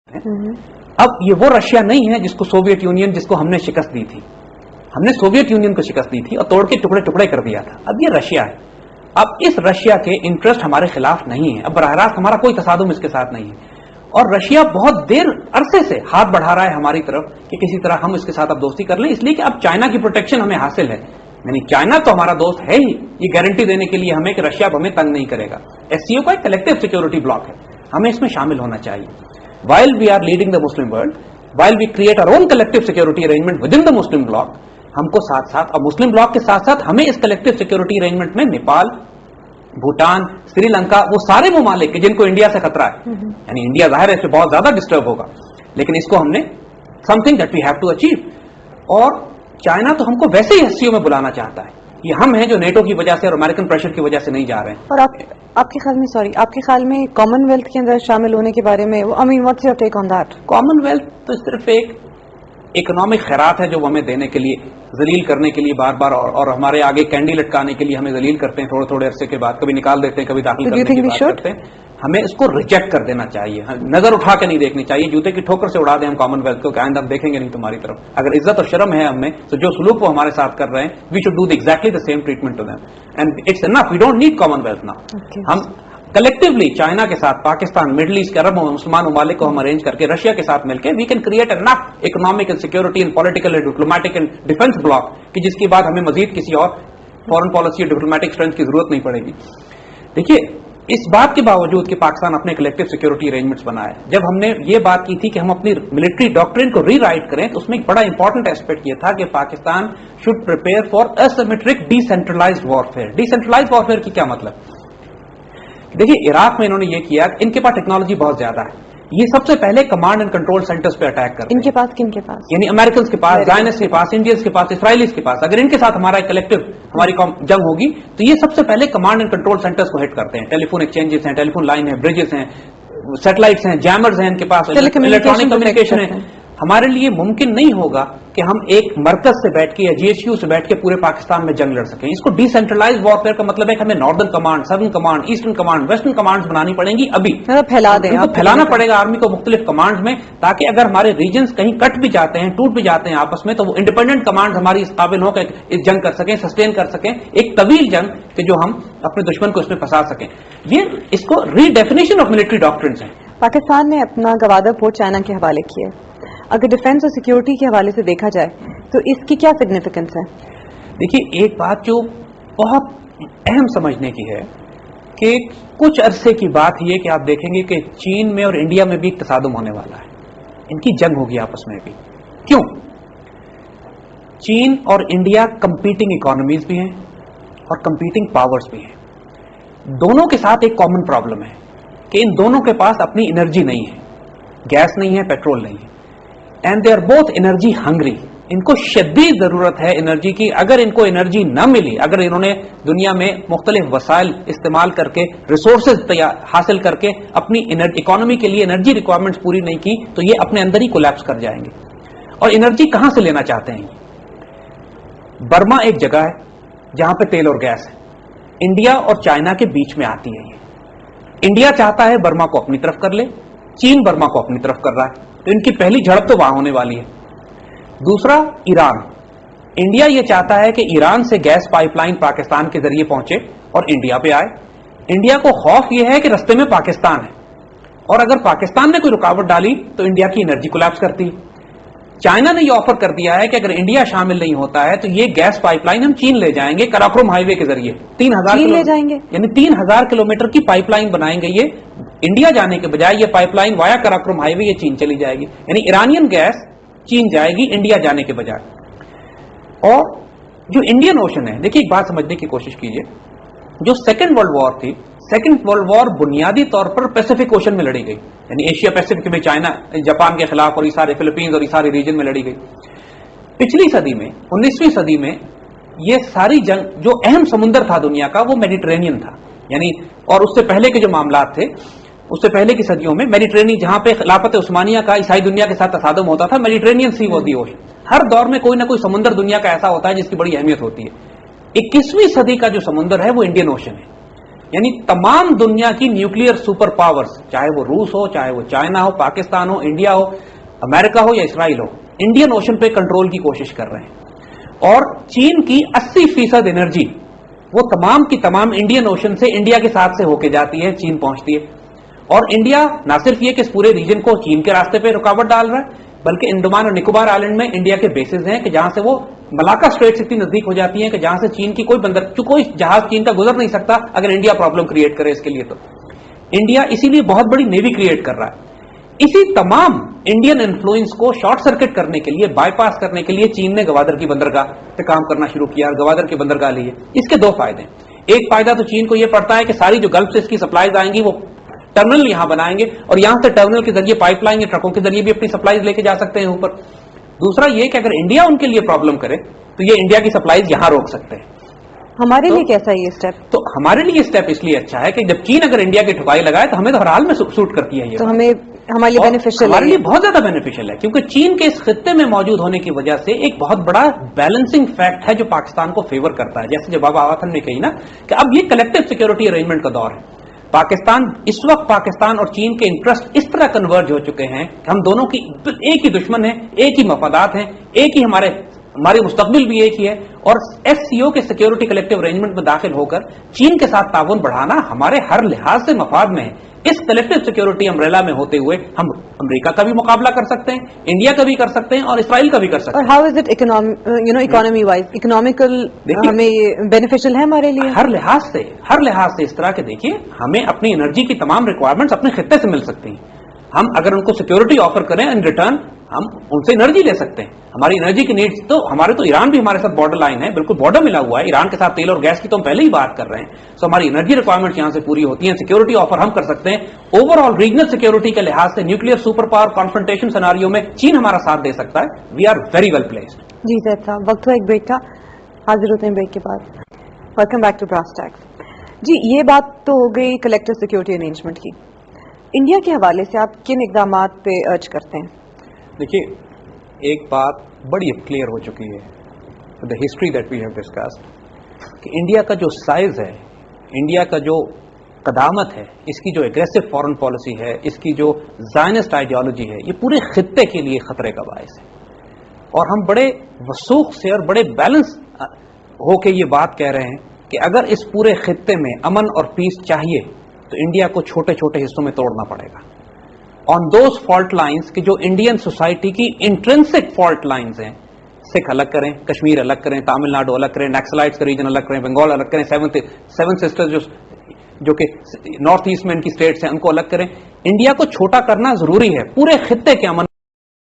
اب یہ وہ رشیا نہیں ہے جس کو سوویت یونین جس کو ہم نے شکست دی تھی. ہم نے سوویت یونین کو شکست دی تھی اور توڑ کے ٹکڑے ٹکڑے کر دیا تھا. اب یہ رشیا ہے. اب اس رشیا کے انٹرسٹ ہمارے خلاف نہیں ہے. اب براہ راست ہمارا کوئی تصادم اس کے ساتھ نہیں ہے. اور رشیا بہت دیر عرصے سے ہاتھ بڑھا رہا ہے ہماری طرف کہ کسی طرح ہم اس کے ساتھ اب دوستی کر لیں, اس لیے کہ اب چائنا کی پروٹیکشن ہمیں حاصل ہے. یعنی چائنا تو ہمارا دوست ہے ہی, یہ گارنٹی دینے کے لیے ہمیں کہ رشیا اب ہمیں تنگ نہیں کرے گا. ایس سی او کا ایک کلیکٹو سیکورٹی بلاک ہے, ہمیں اس میں شامل ہونا چاہیے. while we are leading the Muslim world, while we create our own collective security arrangement within the Muslim bloc, ہم کو ساتھ ساتھ اور مسلم بلاک کے ساتھ ساتھ ہمیں اس کلیکٹو سیکورٹی ارینجمنٹ میں نیپال, بھوٹان, سری لنکا, وہ سارے ممالک جن کو انڈیا سے خطرہ ہے, یعنی انڈیا ظاہر ہے اس سے بہت زیادہ ڈسٹرب ہوگا, لیکن اس کو ہم نے something that we have to achieve. اور چائنا تو ہم کو ویسے ہی ایس سی او میں بلانا چاہتا ہے. یہ ہم ہیں جو نیٹو کی وجہ سے اور امریکن پریشر کی وجہ سے نہیں جا رہے ہیں. اور آپ کے خیال میں آپ کے خیال میں کامن ویلتھ کے اندر شامل ہونے کے بارے میں what's your take on that? Common wealth تو صرف ایک اکنامک خیرات ہے جو وہ ہمیں دینے کے لیے, ذلیل کرنے کے لیے بار بار, اور ہمارے آگے کینڈی لٹکانے کے لیے ہمیں ذلیل کرتے ہیں تھوڑے تھوڑے عرصے کے بعد, کبھی نکال دیتے ہیں, کبھی داخل کرنے کی بات کرتے ہیں. ہمیں اس کو ریجیکٹ کر دینا چاہیے, نظر اٹھا کے نہیں دیکھنی چاہیے, جوتے کی ٹھوکر سے اڑا دیں ہم کامن ویلتھ کو کہ آئندہ ہم دیکھیں گے نہیں تمہاری طرف. اگر عزت اور شرم ہے ہم میں تو جو سلوک وہ ہمارے ساتھ کر رہے ہیں, we should do exactly the same treatment to them, and it's enough, we don't need Commonwealth now. ہم کلیکٹیولی چائنا کے ساتھ, پاکستان, مڈل ایسٹ کے عرب مسلمان ممالک کو ہم ارینج کر کے رشیا کے ساتھ مل کے we can create enough economic and security and political and diplomatic and defence bloc کہ جس کے بعد ہمیں مزید کسی اور فورن پالیسی اور ڈپلومیٹک اسٹرینتھ کی ضرورت نہیں پڑے گی. دیکھیے اس بات کے باوجود کہ پاکستان اپنے کلیکٹو سیکورٹی ارینجمنٹس بنائے, جب ہم نے یہ بات کی تھی کہ ہم اپنی ملٹری ڈاکٹرن کو ری رائٹ کریں تو اس میں ایک بڑا انپورٹنٹ ایسپیکٹ یہ تھا کہ Pakistan should prepare for asymmetric decentralized warfare. Decentralized warfare کی کیا مطلب؟ دیکھیے عراق میں انہوں نے یہ کیا کہ ان کے پاس ٹیکنالوجی بہت زیادہ ہے, یہ سب سے پہلے کمانڈ اینڈ کنٹرول سینٹرز پہ اٹیک کرتے ہیں. ان کے پاس کن کے پاس؟ یعنی امریکنز کے پاس, زائنسٹ کے پاس, انڈینز کے پاس, اسرائیلیز کے پاس. اگر ان کے ساتھ ہمارا ایک کلیکٹو ہماری جنگ ہوگی تو یہ سب سے پہلے کمانڈ اینڈ کنٹرول سینٹرز کو ہٹ کرتے ہیں. ٹیلی فون ایکسچینجز ہیں, ٹیلی فون لائن ہیں, بریجز ہیں, سیٹلائٹس ہیں, جیمرز ہیں ان کے پاس, الیکٹرانک کمیونیکیشن ہے. ہمارے لیے ممکن نہیں ہوگا کہ ہم ایک مرکز سے بیٹھ کے یا جی ایچ کیو سے بیٹھ کے پورے پاکستان میں جنگ لڑ سکیں. اس کو ڈی سینٹرلائز وارفیئر کا مطلب ہے کہ ہمیں northern command, southern command, eastern command, western commands بنانی پڑیں گی. ابھی پھیلانا پڑے گا آرمی کو مختلف کمانڈز میں, تاکہ اگر ہمارے ریجنز کہیں کٹ بھی جاتے ہیں, ٹوٹ بھی جاتے ہیں آپس میں, تو وہ انڈیپینڈنٹ کمانڈز ہماری اس قابل ہو کہ اس جنگ کر سکیں, سسٹین کر سکیں ایک طویل جنگ کہ جو ہم اپنے دشمن کو اس میں پھنسا سکیں. یہ اس کو ری ڈیفینیشن آف ملٹری ڈاکٹرنز ہیں. پاکستان نے اپنا گوادر پورٹ چائنا کے حوالے کیا. اگر ڈیفینس اور سیکیورٹی کے حوالے سے دیکھا جائے تو اس کی کیا سگنیفیکنس ہے؟ دیکھیے ایک بات جو بہت اہم سمجھنے کی ہے کہ کچھ عرصے کی بات یہ کہ آپ دیکھیں گے کہ چین میں اور انڈیا میں بھی تصادم ہونے والا ہے, ان کی جنگ ہوگی آپس میں بھی. کیوں؟ چین اور انڈیا کمپیٹنگ اکانومیز بھی ہیں اور کمپیٹنگ پاورز بھی ہیں. دونوں کے ساتھ ایک کامن پرابلم ہے کہ ان دونوں کے پاس اپنی انرجی نہیں ہے, گیس نہیں ہے, پیٹرول نہیں ہے, and they are both energy hungry. ان کو شدید ضرورت ہے انرجی کی. اگر ان کو انرجی نہ ملی, اگر انہوں نے دنیا میں مختلف وسائل استعمال کر کے, ریسورسز حاصل کر کے اپنی اکانومی کے لیے انرجی ریکوائرمنٹس پوری نہیں کی, تو یہ اپنے اندر ہی کولیپس کر جائیں گے. اور انرجی کہاں سے لینا چاہتے ہیں؟ برما ایک جگہ ہے جہاں پہ تیل اور گیس ہے, انڈیا اور چائنا کے بیچ میں آتی ہے. یہ انڈیا چاہتا ہے برما کو اپنی طرف کر لے, چین برما کو اپنی طرف کر رہا ہے, تو ان کی پہلی جھڑپ تو وہاں ہونے والی ہے. دوسرا ایران, انڈیا یہ چاہتا ہے کہ ایران سے گیس پائپ لائن پاکستان کے ذریعے پہنچے اور انڈیا پہ آئے. انڈیا کو خوف یہ ہے کہ رستے میں پاکستان ہے, اور اگر پاکستان نے کوئی رکاوٹ ڈالی تو انڈیا کی انرجی کولیپس کرتی. چائنا نے یہ آفر کر دیا ہے کہ اگر انڈیا شامل نہیں ہوتا ہے تو یہ گیس پائپ لائن ہم چین لے جائیں گے, کراکرم ہائی وے کے ذریعے 3000 لے جائیں گے, یعنی 3000 کلومیٹر کی پائپ لائن بنائیں گے. یہ انڈیا جانے کے بجائے یہ پائپ لائن وایا کراکرم ہائی وے یہ چین چلی جائے گی, یعنی ایرانین گیس چین جائے گی انڈیا جانے کے بجائے. اور جو انڈین اوشن ہے, دیکھیے ایک بات سمجھنے کی کوشش کیجئے, جو سیکنڈ ورلڈ وار تھی, سیکنڈ ورلڈ وار بنیادی طور پر پیسیفک اوشن میں لڑی گئی, یعنی ایشیا پیسیفک میں چائنا جاپان کے خلاف, اور یہ سارے فلپینز اور یہ سارے ریجن میں لڑی گئی. پچھلی صدی میں 19ویں صدی میں یہ ساری جنگ جو اہم سمندر تھا دنیا کا وہ میڈیٹرینین تھا, یعنی اور اس سے پہلے کے جو معاملات تھے, اس سے پہلے کی صدیوں میں میڈیٹرینین, جہاں پہ خلافت عثمانیہ کا عیسائی دنیا کے ساتھ تصادم ہوتا تھا, Mediterranean sea was the ocean. ہر دور میں کوئی نہ کوئی سمندر دنیا کا ایسا ہوتا ہے جس کی بڑی اہمیت ہوتی ہے. 21ویں صدی کا جو سمندر ہے وہ انڈین اوشن ہے, یعنی تمام دنیا کی نیوکلیئر سپر پاورز، چاہے وہ روس ہو، چاہے وہ چائنا ہو، پاکستان ہو، انڈیا ہو، امریکہ ہو یا اسرائیل ہو، انڈین اوشن پہ کنٹرول کی کوشش کر رہے ہیں. اور چین کی 80% انرجی وہ تمام کی تمام انڈین اوشن سے انڈیا کے ساتھ سے ہو کے جاتی ہے، چین پہنچتی ہے. اور انڈیا نہ صرف یہ کہ اس پورے ریجن کو چین کے راستے پہ رکاوٹ ڈال رہا ہے، بلکہ انڈمان اور نکوبار آئلینڈ میں انڈیا کے بیسز ہیں کہ جہاں سے وہ ملاکا اسٹریٹ سے اتنی نزدیک ہو جاتی ہیں کہ جہاں سے چین کی کوئی جہاز چین کا گزر نہیں سکتا اگر انڈیا پرابلم کریٹ کرے اس کے لیے. تو انڈیا اسی لیے بہت بڑی نیوی کریٹ کر رہا ہے. اسی تمام انڈین انفلوئنس کو شارٹ سرکٹ کرنے کے لیے، بائی پاس کرنے کے لیے چین نے گوادر کی بندرگاہ پہ کام کرنا شروع کیا اور گوادر کی بندرگاہ لی ہے. اس کے دو فائدے ہیں. ایک فائدہ تو چین کو یہ پڑتا ہے کہ ساری جو گلف سے اس کی سپلائیز آئیں گی وہ ٹرمنل یہاں بنائیں گے اور یہاں سے ٹرمنل کے ذریعے پائپ لائن یا ٹرکوں کے ذریعے بھی اپنی سپلائیز لے کے جا سکتے ہیں اوپر. دوسرا یہ کہ اگر انڈیا ان کے لیے پرابلم کرے تو یہ انڈیا کی سپلائیز یہاں روک سکتے ہیں. ہمارے لیے کیسا ہے یہ اسٹیپ؟ تو ہمارے لیے اسٹیپ اس لیے اچھا ہے کہ جب چین اگر انڈیا کی ٹھکائی لگائے تو ہمیں تو ہر حال میں سوٹ کرتی ہے. یہ تو ہمارے لیے بینیفیشل ہے، ہمارے لیے بہت زیادہ بینیفیشل ہے کیونکہ چین کے اس خطے میں موجود ہونے کی وجہ سے ایک بہت بڑا بیلنسنگ فیکٹ ہے جو پاکستان کو فیور کرتا ہے. جیسے جب آواتن نے کہی نا کہ اب یہ کلیکٹو سیکورٹی ارینجمنٹ کا دور ہے. اس وقت پاکستان اور چین کے انٹرسٹ اس طرح کنورج ہو چکے ہیں کہ ہم دونوں کی ایک ہی دشمن ہیں، ایک ہی مفادات ہیں، ایک ہی ہمارے مستقبل بھی ایک ہی ہے. اور ایس سی او کے سیکورٹی کلیکٹو ارینجمنٹ میں داخل ہو کر چین کے ساتھ تعاون بڑھانا ہمارے ہر لحاظ سے مفاد میں ہے. اس کلیکٹو سیکورٹی امبریلا میں ہوتے ہوئے ہم امریکہ کا بھی مقابلہ کر سکتے ہیں، انڈیا کا بھی کر سکتے ہیں اور اسرائیل کا بھی کر سکتے ہیں. اور how is it economy wise economical ہمیں یہ بینیفیشل ہے ہمارے لیے؟ ہر لحاظ سے اس طرح کے دیکھیے ہمیں اپنی انرجی کی تمام ریکوائرمنٹس اپنے خطے سے مل سکتی ہیں. ہم اگر ان کو سیکورٹی آفر کریں ان ریٹرن ہم ان سے انرجی لے سکتے ہیں. ہماری انرجی کی نیڈس تو ایران بھی ہمارے ساتھ بارڈر لائن ہے، بالکل بارڈر ملا ہوا ہے ایران کے ساتھ تیل اور گیس کی تو ہم پہلے ہی بات کر رہے ہیں. سو ہماری انرجی ریکوائرمنٹس یہاں سے پوری ہوتی ہیں، سیکورٹی آفر ہم کر سکتے ہیں. اوور آل ریجنل سیکورٹی کے لحاظ سے nuclear super power confrontation scenario میں چین ہمارا ساتھ دے سکتا ہے. We are very well placed. جی زید صاحب، وقت ہوا ایک بریک کا، حاضر ہوتے ہیں بریک کے بعد. Welcome back to Brass Tacks. جی یہ بات تو ہو گئی کلیکٹو سیکورٹی ارینجمنٹ کی. انڈیا کے حوالے سے آپ کن اقدامات پہ ارج کرتے ہیں؟ دیکھیے ایک بات بڑی اب کلیئر ہو چکی ہے the history that we have discussed کہ انڈیا کا جو سائز ہے، انڈیا کا جو قدامت ہے، اس کی جو اگریسو فارن پالیسی ہے، اس کی جو زائنسٹ آئیڈیالوجی ہے، یہ پورے خطے کے لیے خطرے کا باعث ہے. اور ہم بڑے وثوق سے اور بڑے بیلنس ہو کے یہ بات کہہ رہے ہیں کہ اگر اس پورے خطے میں امن اور پیس چاہیے تو انڈیا کو چھوٹے چھوٹے حصوں میں توڑنا پڑے گا. آن دوز فالٹ لائنز کہ جو انڈین سوسائٹی کی انٹرنسک فالٹ لائنز ہیں، سکھ الگ کریں، کشمیر الگ کریں، تامل ناڈو الگ کریں، نیکسلائٹس کا ریجن الگ کریں، بنگال الگ کریں، سیون سسٹرز جو کہ نارتھ ایسٹ میں ان کی اسٹیٹس ہیں ان کو الگ کریں. انڈیا کو چھوٹا کرنا ضروری ہے پورے خطے کے امن